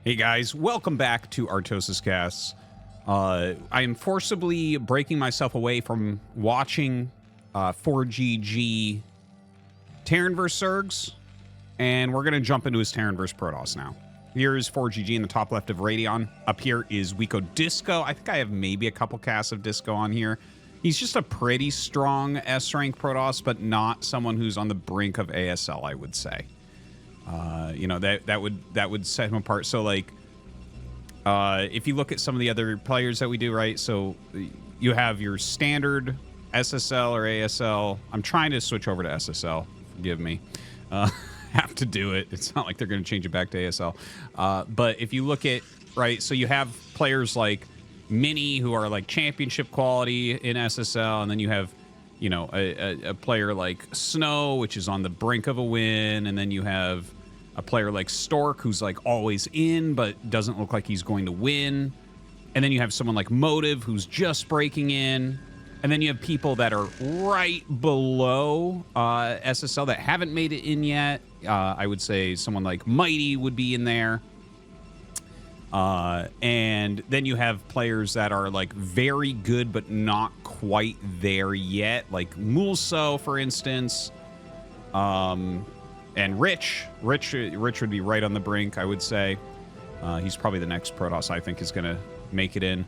Hey guys, welcome back to ArtosisCasts. I am forcibly breaking myself away from watching ForGG Terran vs. Zergs, and we're going to jump into his Terran vs. Protoss now. Here is ForGG in the top left of Radeon. Up here is Wico Disco. I think I have maybe a couple casts of Disco on here. He's just a pretty strong S-rank Protoss, but not someone who's on the brink of ASL, I would say. You know, that would set him apart. So like, if you look at some of the other players that we do, right? So you have your standard SSL or ASL. I'm trying to switch over to SSL. Forgive me. Have to do it. It's not like they're going to change it back to ASL. But if you look at, right, so you have players like Mini who are like championship quality in SSL, and then you have, you know, a player like Snow, which is on the brink of a win, and then you have a player like Stork, who's like always in, but doesn't look like he's going to win. And then you have someone like Motive, who's just breaking in. And then you have people that are right below SSL that haven't made it in yet. I would say someone like Mighty would be in there. And then you have players that are like very good, but not quite there yet. Like Mulso, for instance. And Rich would be right on the brink, I would say. He's probably the next Protoss I think is going to make it in.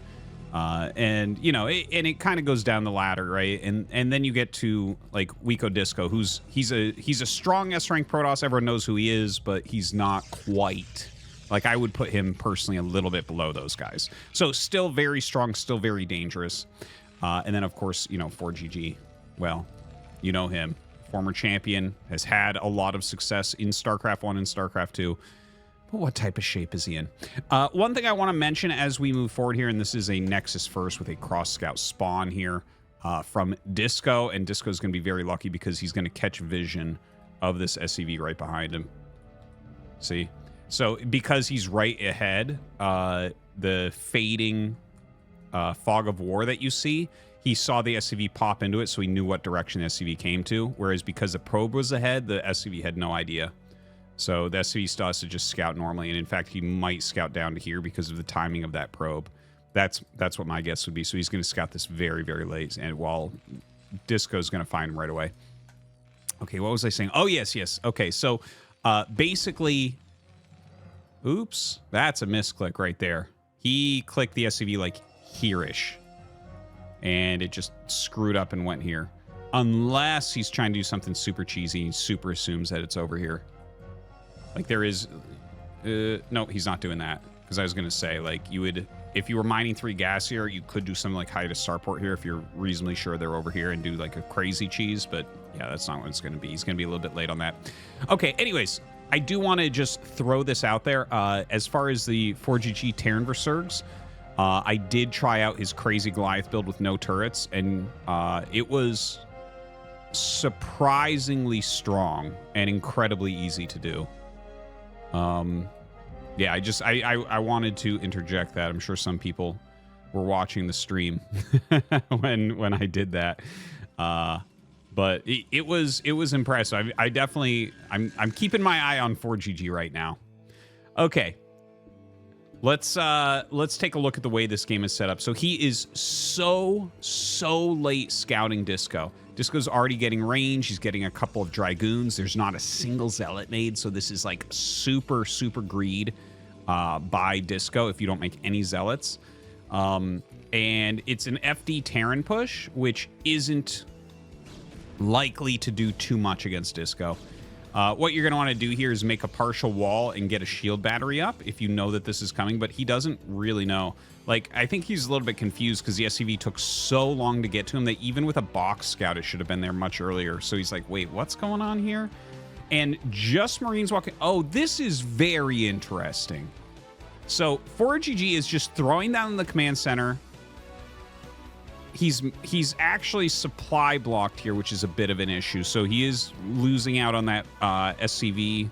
And, you know, it kind of goes down the ladder, right? And then you get to, like, Wico Disco, he's a strong S-rank Protoss. Everyone knows who he is, but he's not quite. Like, I would put him personally a little bit below those guys. So still very strong, still very dangerous. And then, of course, you know, ForGG. Well, you know him. Former champion, has had a lot of success in StarCraft 1 and StarCraft 2. But what type of shape is he in? One thing I want to mention as we move forward here, and this is a Nexus first with a Cross Scout spawn here from Disco. And Disco is going to be very lucky because he's going to catch vision of this SCV right behind him. See? So because he's right ahead, the fading fog of war that you see, he saw the SCV pop into it, so he knew what direction the SCV came to. Whereas because the probe was ahead, the SCV had no idea. So the SCV still has to just scout normally. And in fact, he might scout down to here because of the timing of that probe. That's what my guess would be. So he's going to scout this very, very late. And while Disco's going to find him right away. Okay, what was I saying? Oh, yes. Okay, so basically... Oops, that's a misclick right there. He clicked the SCV like here-ish. And it just screwed up and went here. Unless he's trying to do something super cheesy and super assumes that it's over here. Like there is... no, he's not doing that. Because I was going to say, like, you would... If you were mining 3 gas here, you could do something like hide a starport here if you're reasonably sure they're over here and do like a crazy cheese. But yeah, that's not what it's going to be. He's going to be a little bit late on that. Okay, anyways, I do want to just throw this out there. As far as the ForGG Terran vs. Zergs, I did try out his crazy Goliath build with no turrets, and it was surprisingly strong and incredibly easy to do. Yeah, I wanted to interject that. I'm sure some people were watching the stream when I did that. But it was impressive. I definitely I'm keeping my eye on ForGG right now. Okay. Let's take a look at the way this game is set up. So he is so late scouting Disco. Disco's already getting range. He's getting a couple of Dragoons. There's not a single Zealot made, so this is like super greed by Disco if you don't make any Zealots. And it's an FD Terran push, which isn't likely to do too much against Disco. What you're going to want to do here is make a partial wall and get a shield battery up if you know that this is coming, but he doesn't really know. Like, I think he's a little bit confused because the SCV took so long to get to him that even with a box scout, it should have been there much earlier. So he's like, wait, what's going on here? And just Marines walking... Oh, this is very interesting. So ForGG is just throwing down the command center. He's actually supply blocked here, which is a bit of an issue. So he is losing out on that SCV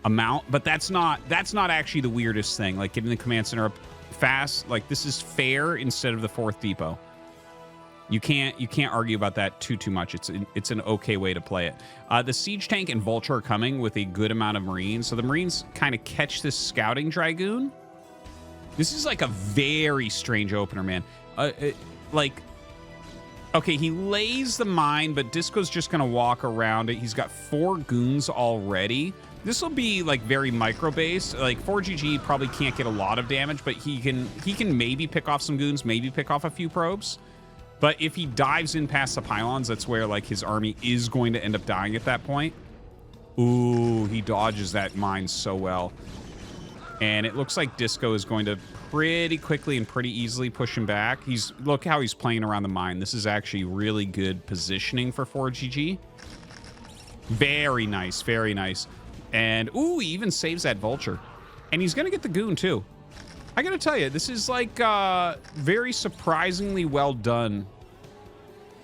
amount, but that's not actually the weirdest thing. Like getting the command center up fast, like this is fair instead of the 4th depot. You can't argue about that too much. It's an okay way to play it. The siege tank and vulture are coming with a good amount of marines, so the marines kind of catch this scouting dragoon This is like a very strange opener, man. Like, okay, he lays the mine, but Disco's just going to walk around it. He's got 4 goons already. This will be like very micro-based. Like ForGG probably can't get a lot of damage, but he can maybe pick off some goons, maybe pick off a few probes. But if he dives in past the pylons, that's where like his army is going to end up dying at that point. Ooh, he dodges that mine so well. And it looks like Disco is going to pretty quickly and pretty easily push him back. Look how he's playing around the mine. This is actually really good positioning for ForGG. Very nice, very nice. And, ooh, he even saves that vulture. And he's going to get the goon, too. I got to tell you, this is, like, very surprisingly well done.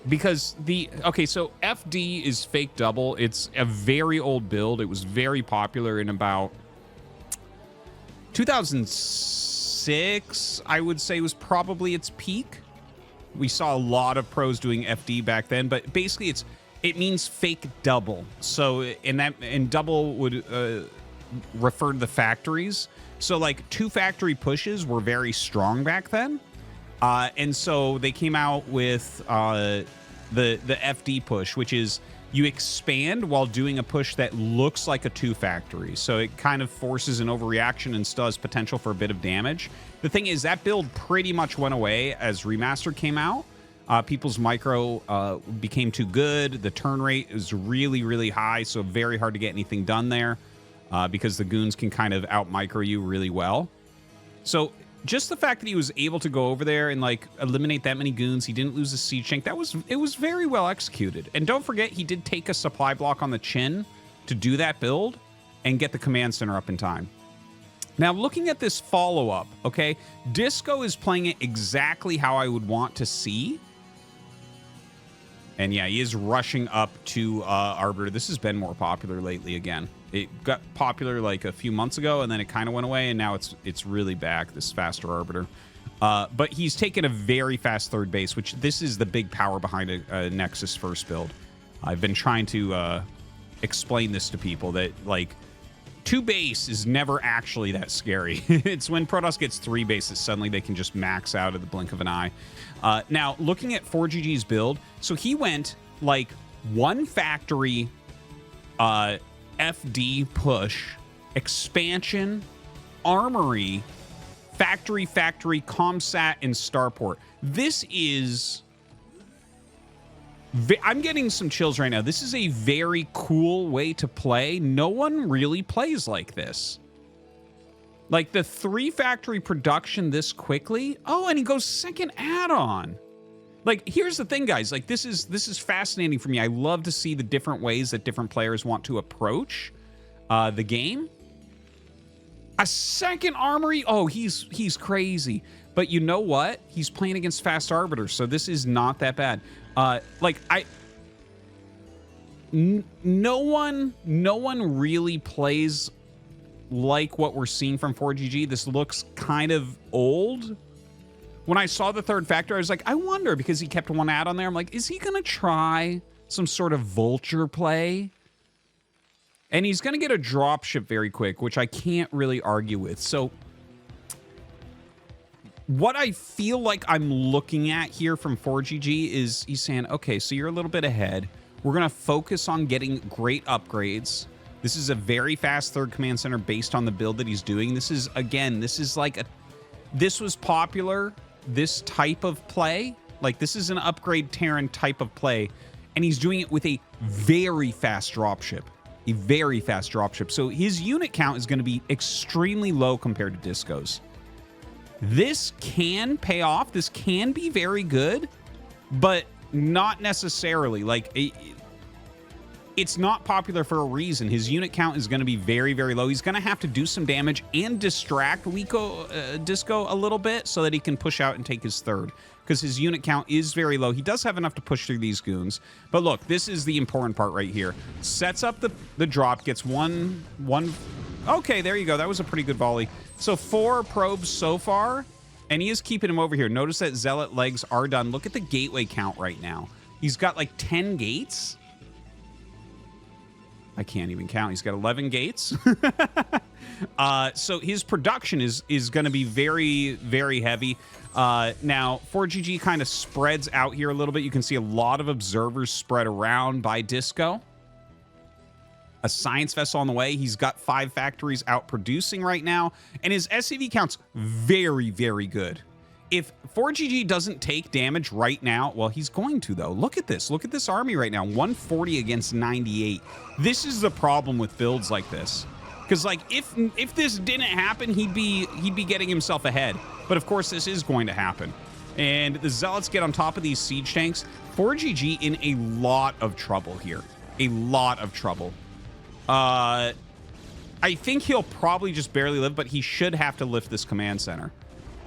Because okay, so FD is fake double. It's a very old build. It was very popular in about 2006, I would say, was probably its peak. We saw a lot of pros doing FD back then, but basically it means fake double. So and double would refer to the factories. So like 2 factory pushes were very strong back then. And so they came out with the FD push, which is you expand while doing a push that looks like a 2 factory. So it kind of forces an overreaction and still has potential for a bit of damage. The thing is, that build pretty much went away as Remastered came out. People's micro became too good. The turn rate is really, really high, so very hard to get anything done there because the goons can kind of out-micro you really well. So just the fact that he was able to go over there and like eliminate that many goons, he didn't lose a siege tank. It was very well executed. And don't forget, he did take a supply block on the chin to do that build and get the command center up in time. Now, looking at this follow-up, okay, Disco is playing it exactly how I would want to see. And yeah, he is rushing up to Arbiter. This has been more popular lately again. It got popular like a few months ago, and then it kind of went away, and now it's really back, this faster Arbiter. But he's taken a very fast third base, which this is the big power behind a Nexus first build. I've been trying to explain this to people that, like, 2 base is never actually that scary. It's when Protoss gets 3 bases, suddenly they can just max out at the blink of an eye. Now, looking at ForGG's build, so he went, like, 1 factory FD push, expansion, armory, factory, comsat, and starport. This is... I'm getting some chills right now. This is a very cool way to play. No one really plays like this. Like the 3 factory production this quickly. Oh, and he goes second add-on. Like, here's the thing, guys. Like, this is fascinating for me. I love to see the different ways that different players want to approach the game. A second armory? Oh, he's crazy. But you know what? He's playing against fast arbiters, so this is not that bad. No one really plays like what we're seeing from ForGG. This looks kind of old. When I saw the 3rd factor, I was like, I wonder, because he kept 1 add on there. I'm like, is he going to try some sort of vulture play? And he's going to get a dropship very quick, which I can't really argue with. So what I feel like I'm looking at here from ForGG is he's saying, okay, so you're a little bit ahead. We're going to focus on getting great upgrades. This is a very fast 3rd command center based on the build that he's doing. This is, again, this is like this was popular, this type of play. Like, this is an upgrade Terran type of play. And he's doing it with a very fast dropship. A very fast dropship. So his unit count is going to be extremely low compared to Disco's. This can pay off. This can be very good, but not necessarily. Like, it's not popular for a reason. His unit count is going to be very, very low. He's going to have to do some damage and distract Wico, Disco a little bit so that he can push out and take his 3rd, because his unit count is very low. He does have enough to push through these goons. But look, this is the important part right here. Sets up the drop, gets one. Okay, there you go. That was a pretty good volley. So 4 probes so far, and he is keeping him over here. Notice that Zealot legs are done. Look at the gateway count right now. He's got like 10 gates. I can't even count. He's got 11 gates. So his production is going to be very, very heavy. Now, ForGG kind of spreads out here a little bit. You can see a lot of observers spread around by Disco. A science vessel on the way. He's got 5 factories out producing right now. And his SCV count's very, very good. If ForGG doesn't take damage right now, well, he's going to, though. Look at this. Look at this army right now. 140 against 98. This is the problem with builds like this. Because, like, if this didn't happen, he'd be getting himself ahead. But, of course, this is going to happen. And the Zealots get on top of these siege tanks. ForGG in a lot of trouble here. A lot of trouble. I think he'll probably just barely live, but he should have to lift this command center.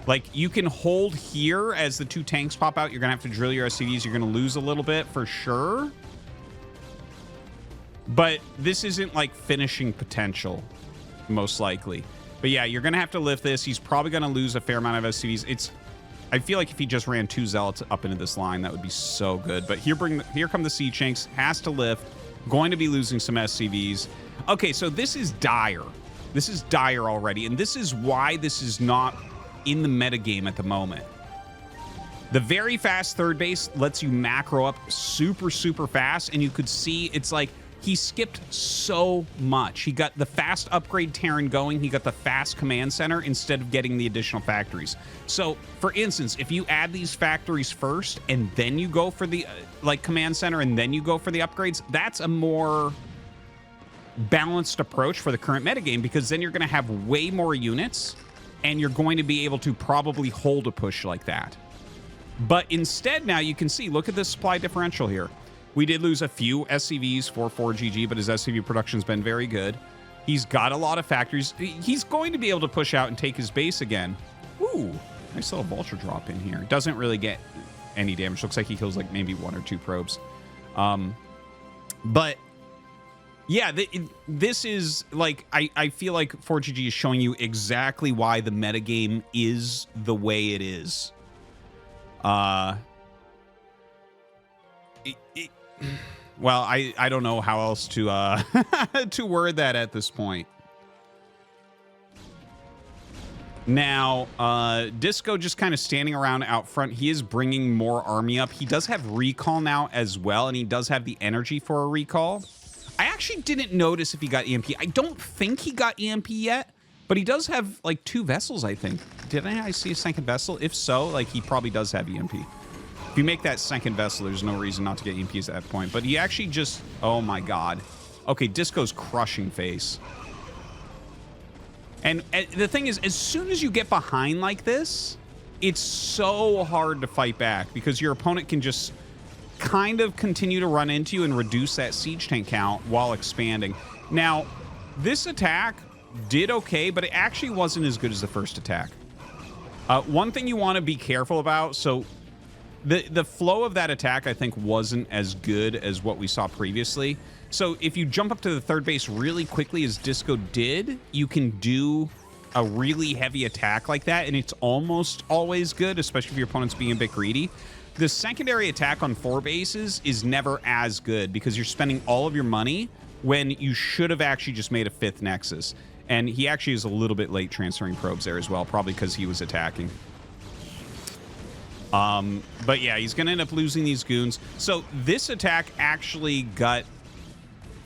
Like, you can hold here as the 2 tanks pop out. You're going to have to drill your SCVs. You're going to lose a little bit for sure. But this isn't, like, finishing potential, most likely. But, yeah, you're going to have to lift this. He's probably going to lose a fair amount of SCVs. I feel like if he just ran 2 Zealots up into this line, that would be so good. But here come the siege tanks. Has to lift. Going to be losing some SCVs. Okay, so this is dire. This is dire already. And this is why this is not in the metagame at the moment. The very fast third base lets you macro up super, super fast. And you could see it's like he skipped so much. He got the fast upgrade Terran going. He got the fast command center instead of getting the additional factories. So, for instance, if you add these factories first and then you go for the like command center and then you go for the upgrades, that's a more balanced approach for the current metagame, because then you're going to have way more units and you're going to be able to probably hold a push like that. But instead now you can see, look at this supply differential here. We did lose a few SCVs for ForGG, but his SCV production's been very good. He's got a lot of factories. He's going to be able to push out and take his base again. Ooh, nice little vulture drop in here. Doesn't really get any damage. Looks like he kills like maybe 1 or 2 probes. But yeah, this is like, I feel like ForGG is showing you exactly why the metagame is the way it is. Well, I don't know how else to to word that at this point. Now, Disco just kind of standing around out front. He is bringing more army up. He does have recall now as well, and he does have the energy for a recall. I actually didn't notice if he got EMP. I don't think he got EMP yet, but he does have like 2 vessels, I think. Did I see a second vessel? If so, like he probably does have EMP. If you make that second vessel, there's no reason not to get EMPs at that point. But he actually just... Oh, my God. Okay, Disco's crushing face. And the thing is, as soon as you get behind like this, it's so hard to fight back because your opponent can just kind of continue to run into you and reduce that siege tank count while expanding. Now, this attack did okay, but it actually wasn't as good as the first attack. One thing you want to be careful about, so... The flow of that attack, I think, wasn't as good as what we saw previously. So if you jump up to the third base really quickly, as Disco did, you can do a really heavy attack like that, and it's almost always good, especially if your opponent's being a bit greedy. The secondary attack on 4 bases is never as good because you're spending all of your money when you should have actually just made a 5th Nexus. And he actually is a little bit late transferring probes there as well, probably because he was attacking. But yeah, he's going to end up losing these goons. So this attack actually got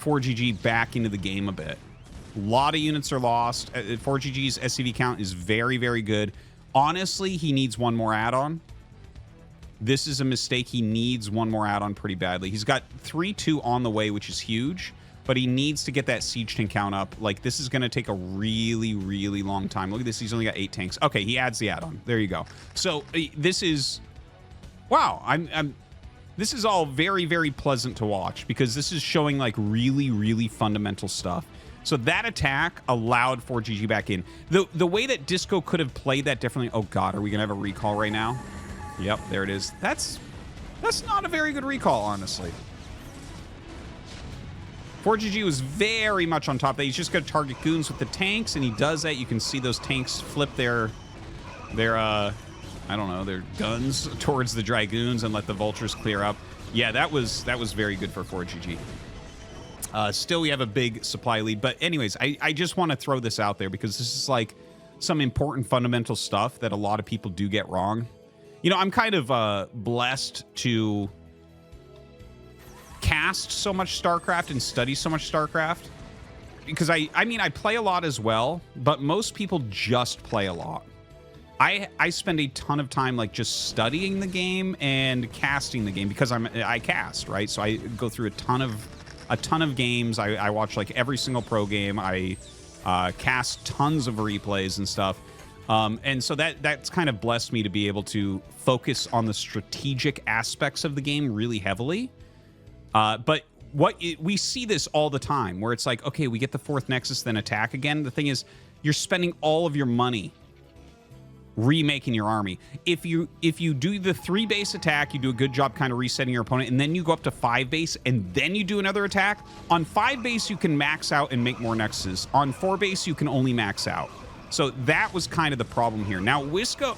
ForGG back into the game a bit. A lot of units are lost. ForGG's SCV count is very, very good. Honestly, he needs 1 more add-on. This is a mistake. He needs 1 more add-on pretty badly. He's got 3-2 on the way, which is huge, but he needs to get that siege tank count up. Like, this is going to take a really, really long time. Look at this. He's only got 8 tanks. Okay, he adds the add-on. There you go. So this is... Wow, this is all very, very pleasant to watch because this is showing, like, really, really fundamental stuff. So that attack allowed ForGG back in. The way that Disco could have played that differently... Oh, God, are we going to have a recall right now? Yep, there it is. That's not a very good recall, honestly. ForGG was very much on top of that. He's just going to target goons with the tanks, and he does that. You can see those tanks flip their I don't know, their guns towards the Dragoons and let the vultures clear up. Yeah, that was very good for ForGG. Still, we have a big supply lead. But anyways, I just want to throw this out there because this is like some important fundamental stuff that a lot of people do get wrong. You know, I'm kind of blessed to cast so much StarCraft and study so much StarCraft because I mean, I play a lot as well, but most people just play a lot. I spend a ton of time like just studying the game and casting the game because I cast, right? So I go through a ton of games. I watch like every single pro game. I cast tons of replays and stuff. And so that's kind of blessed me to be able to focus on the strategic aspects of the game really heavily. But we see this all the time where it's like, okay, we get the fourth Nexus, then attack again. The thing is, you're spending all of your money remaking your army. If you do the 3 base attack, you do a good job kind of resetting your opponent, and then you go up to 5 base, and then you do another attack. On 5 base, you can max out and make more Nexuses. On 4 base, you can only max out. So that was kind of the problem here. Now, Disco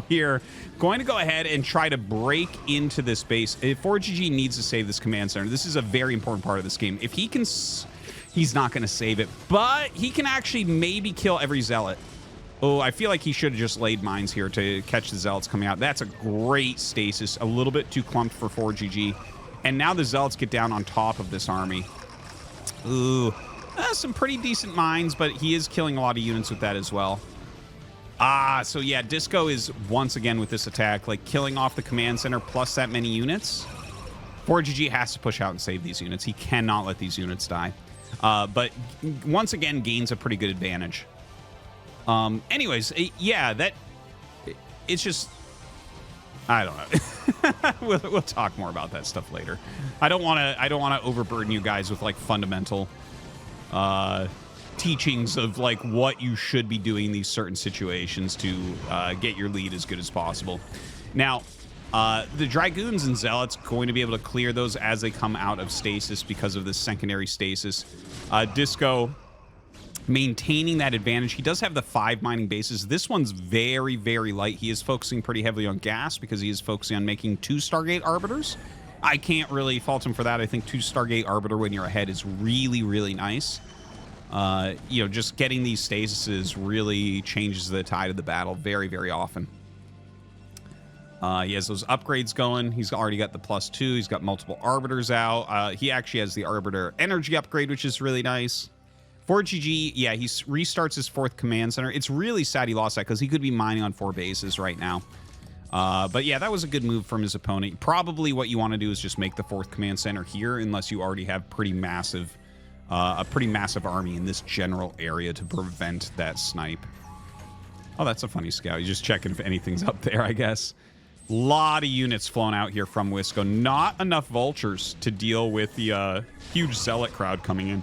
here, going to go ahead and try to break into this base. If ForGG needs to save this command center, this is a very important part of this game. If he can, he's not going to save it, but he can actually maybe kill every Zealot. Oh, I feel like he should have just laid mines here to catch the Zealots coming out. That's a great stasis. A little bit too clumped for ForGG. And now the Zealots get down on top of this army. Ooh. Some pretty decent mines, but he is killing a lot of units with that as well. So yeah, Disco is once again with this attack, like killing off the command center plus that many units. ForGG has to push out and save these units. He cannot let these units die. But once again, gains a pretty good advantage. Anyways, yeah, it's just, I don't know. we'll talk more about that stuff later. I don't want to overburden you guys with like fundamental teachings of like what you should be doing in these certain situations to get your lead as good as possible. Now, the Dragoons and Zealots going to be able to clear those as they come out of stasis because of this secondary stasis. Disco maintaining that advantage. He does have the 5 mining bases. This one's very, very light. He is focusing pretty heavily on gas because he is focusing on making 2 Stargate Arbiters. I can't really fault him for that. I think 2 Stargate Arbiter when you're ahead is really, really nice. You know, just getting these stasises really changes the tide of the battle very, very often. He has those upgrades going. He's already got the +2. He's got multiple Arbiters out. He actually has the Arbiter Energy upgrade, which is really nice. ForGG, yeah, he restarts his 4th command center. It's really sad he lost that because he could be mining on 4 bases right now. But yeah, that was a good move from his opponent. Probably what you want to do is just make the 4th command center here unless you already have a pretty massive army in this general area to prevent that snipe. Oh, that's a funny scout. You're just checking if anything's up there, I guess. A lot of units flown out here from Wisco. Not enough vultures to deal with the huge Zealot crowd coming in.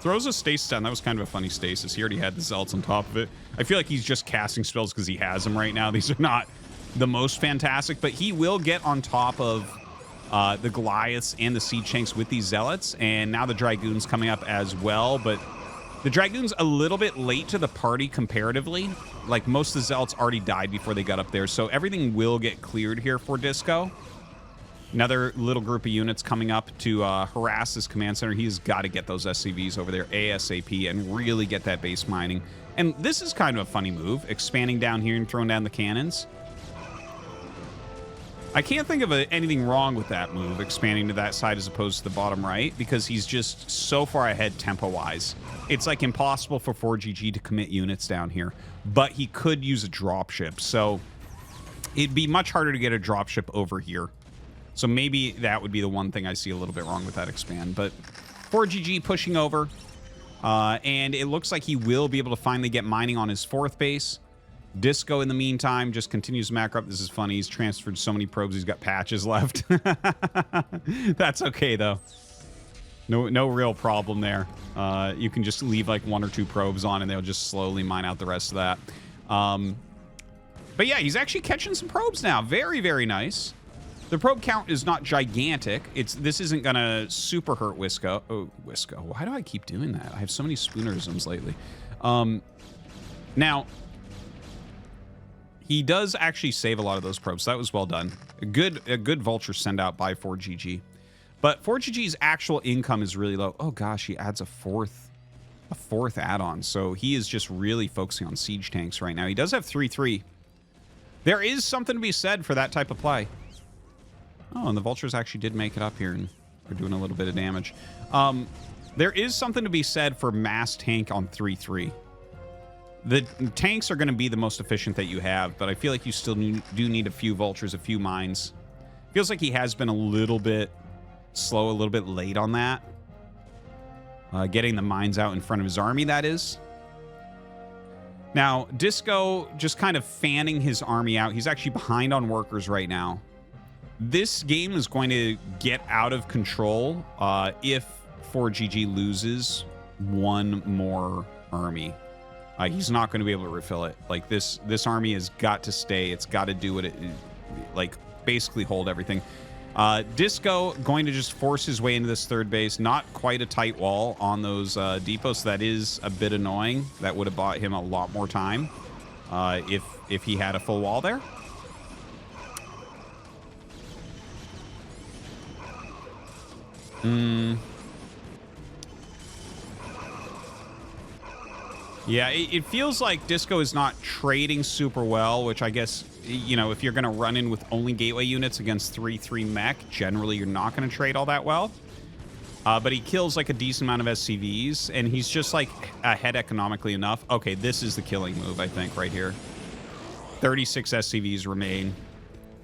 Throws a stasis down. That was kind of a funny stasis. He already had the Zealots on top of it. I feel like he's just casting spells because he has them right now. These are not the most fantastic, but he will get on top of the Goliaths and the Siege Tanks with these Zealots, and now the Dragoons coming up as well, but the Dragoons a little bit late to the party comparatively. Like, most of the Zealots already died before they got up there, so everything will get cleared here for Disco. Another little group of units coming up to harass this command center. He's got to get those SCVs over there ASAP and really get that base mining. And this is kind of a funny move, expanding down here and throwing down the cannons. I can't think of anything wrong with that move, expanding to that side as opposed to the bottom right, because he's just so far ahead tempo-wise. It's like impossible for ForGG to commit units down here, but he could use a dropship, so it'd be much harder to get a dropship over here. So maybe that would be the one thing I see a little bit wrong with that expand. But ForGG pushing over, and it looks like he will be able to finally get mining on his 4th base. Disco, in the meantime, just continues to macro up. This is funny. He's transferred so many probes, he's got patches left. That's okay, though. No real problem there. You can just leave like 1 or 2 probes on, and they'll just slowly mine out the rest of that. But yeah, he's actually catching some probes now. Very, very nice. The probe count is not gigantic. This isn't gonna super hurt Wisco. Oh, Wisco. Why do I keep doing that? I have so many spoonerisms lately. Now, he does actually save a lot of those probes. So that was well done. A good vulture send out by ForGG. But ForGG's actual income is really low. Oh gosh, he adds a fourth add-on. So he is just really focusing on siege tanks right now. He does have 3-3. There is something to be said for that type of play. Oh, and the vultures actually did make it up here, and we're doing a little bit of damage. There is something to be said for mass tank on 3-3. The tanks are going to be the most efficient that you have, but I feel like you still do need a few vultures, a few mines. Feels like he has been a little bit slow, a little bit late on that. Getting the mines out in front of his army, that is. Now, Disco just kind of fanning his army out. He's actually behind on workers right now. This game is going to get out of control if ForGG loses one more army. He's not going to be able to refill it. Like, this army has got to stay. It's got to do what it, like, basically hold everything. Disco going to just force his way into this third base. Not quite a tight wall on those depots. So that is a bit annoying. That would have bought him a lot more time if he had a full wall there. Yeah, it feels like Disco is not trading super well, which I guess, you know, if you're going to run in with only gateway units against 3-3 mech, generally you're not going to trade all that well. But he kills like a decent amount of SCVs, and he's just like ahead economically enough. Okay, this is the killing move, I think, right here. 36 SCVs remain.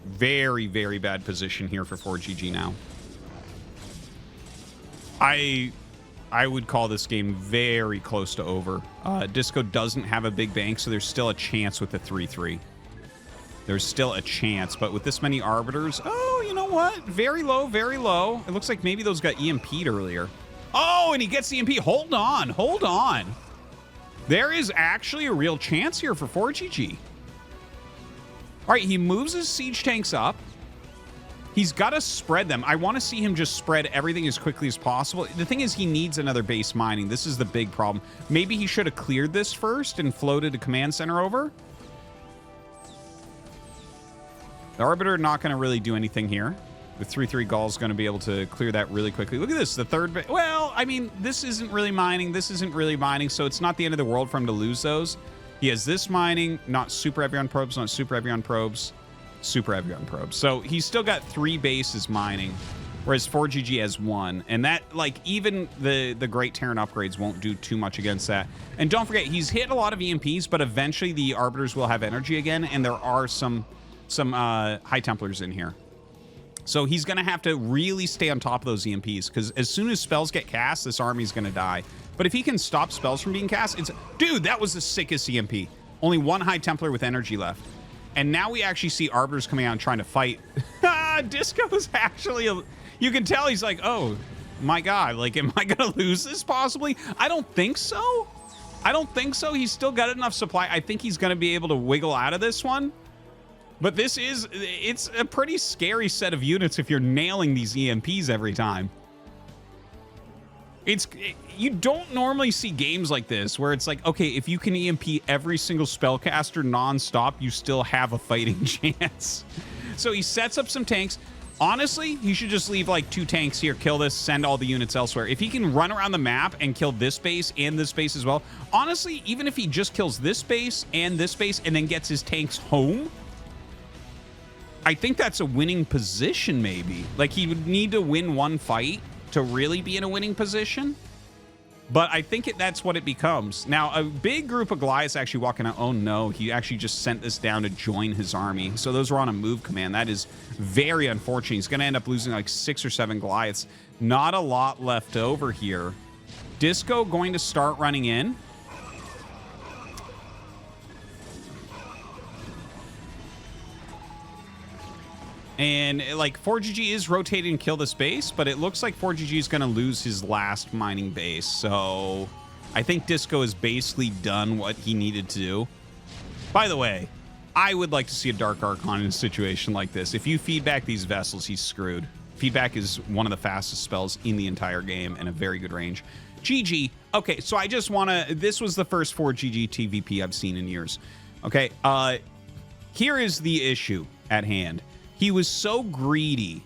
Very, very bad position here for ForGG now. I would call this game very close to over. Disco doesn't have a big bank, so there's still a chance with the 3-3. There's still a chance, but with this many arbiters... Oh, you know what? Very low, very low. It looks like maybe those got EMP'd earlier. Oh, and he gets the EMP. Hold on, hold on. There is actually a real chance here for ForGG. All right, he moves his siege tanks up. He's got to spread them. I want to see him just spread everything as quickly as possible. The thing is, he needs another base mining. This is the big problem. Maybe he should have cleared this first and floated a command center over. The Arbiter not going to really do anything here. The 3-3 Gaul's going to be able to clear that really quickly. Look at this. The third... Well, I mean, this isn't really mining. This isn't really mining, so it's not the end of the world for him to lose those. He has this mining, not super heavy on probes, not super heavy on probes. Super heavy on probes. So he's still got 3 bases mining, whereas ForGG has 1. And that, like, even the Great Terran upgrades won't do too much against that. And don't forget, he's hit a lot of EMPs, but eventually the Arbiters will have energy again, and there are some High Templars in here. So he's going to have to really stay on top of those EMPs, because as soon as spells get cast, this army's going to die. But if he can stop spells from being cast, it's... Dude, that was the sickest EMP. Only 1 High Templar with energy left. And now we actually see Arbiters coming out and trying to fight. Disco is actually... You can tell he's like, oh, my God. Like, am I going to lose this possibly? I don't think so. I don't think so. He's still got enough supply. I think he's going to be able to wiggle out of this one. But this is... It's a pretty scary set of units if you're nailing these EMPs every time. You don't normally see games like this where it's like, okay, if you can EMP every single spellcaster nonstop, you still have a fighting chance. So he sets up some tanks. Honestly, he should just leave like 2 tanks here, kill this, send all the units elsewhere. If he can run around the map and kill this base and this base as well, honestly, even if he just kills this base and then gets his tanks home, I think that's a winning position maybe. Like, he would need to win 1 fight to really be in a winning position. But I think that's what it becomes. Now, a big group of Goliaths actually walking out. Oh, no. He actually just sent this down to join his army. So those were on a move command. That is very unfortunate. He's going to end up losing like 6 or 7 Goliaths. Not a lot left over here. Disco going to start running in. And, like, ForGG is rotating to kill this base, but it looks like ForGG is going to lose his last mining base. So I think Disco has basically done what he needed to do. By the way, I would like to see a Dark Archon in a situation like this. If you feedback these vessels, he's screwed. Feedback is one of the fastest spells in the entire game and a very good range. GG. Okay, so I just want to... This was the first ForGG TVP I've seen in years. Okay, here is the issue at hand. He was so greedy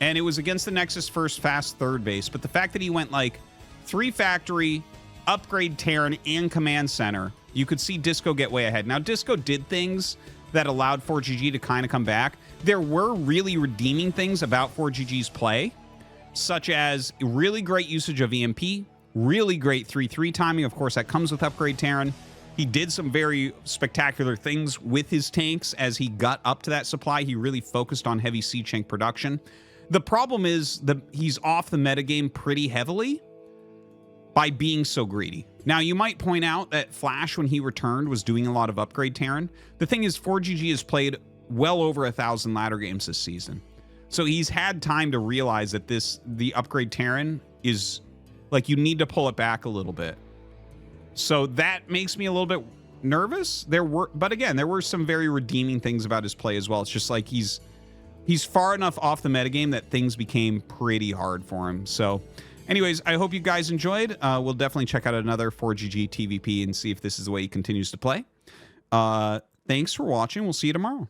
And it was against the Nexus first, fast third base. But the fact that he went like 3 factory, upgrade Terran, and command center, you could see Disco get way ahead. Now, Disco did things that allowed ForGG to kind of come back. There were really redeeming things about ForGG's play, such as really great usage of EMP, really great 3-3 timing. Of course, that comes with upgrade Terran. He did some very spectacular things with his tanks as he got up to that supply. He really focused on heavy siege tank production. The problem is he's off the metagame pretty heavily by being so greedy. Now, you might point out that Flash, when he returned, was doing a lot of upgrade Terran. The thing is, ForGG has played well over 1,000 ladder games this season. So he's had time to realize that the upgrade Terran is, like, you need to pull it back a little bit. So that makes me a little bit nervous. But again, there were some very redeeming things about his play as well. It's just like he's far enough off the metagame that things became pretty hard for him. So anyways, I hope you guys enjoyed. We'll definitely check out another ForGG TVP and see if this is the way he continues to play. Thanks for watching. We'll see you tomorrow.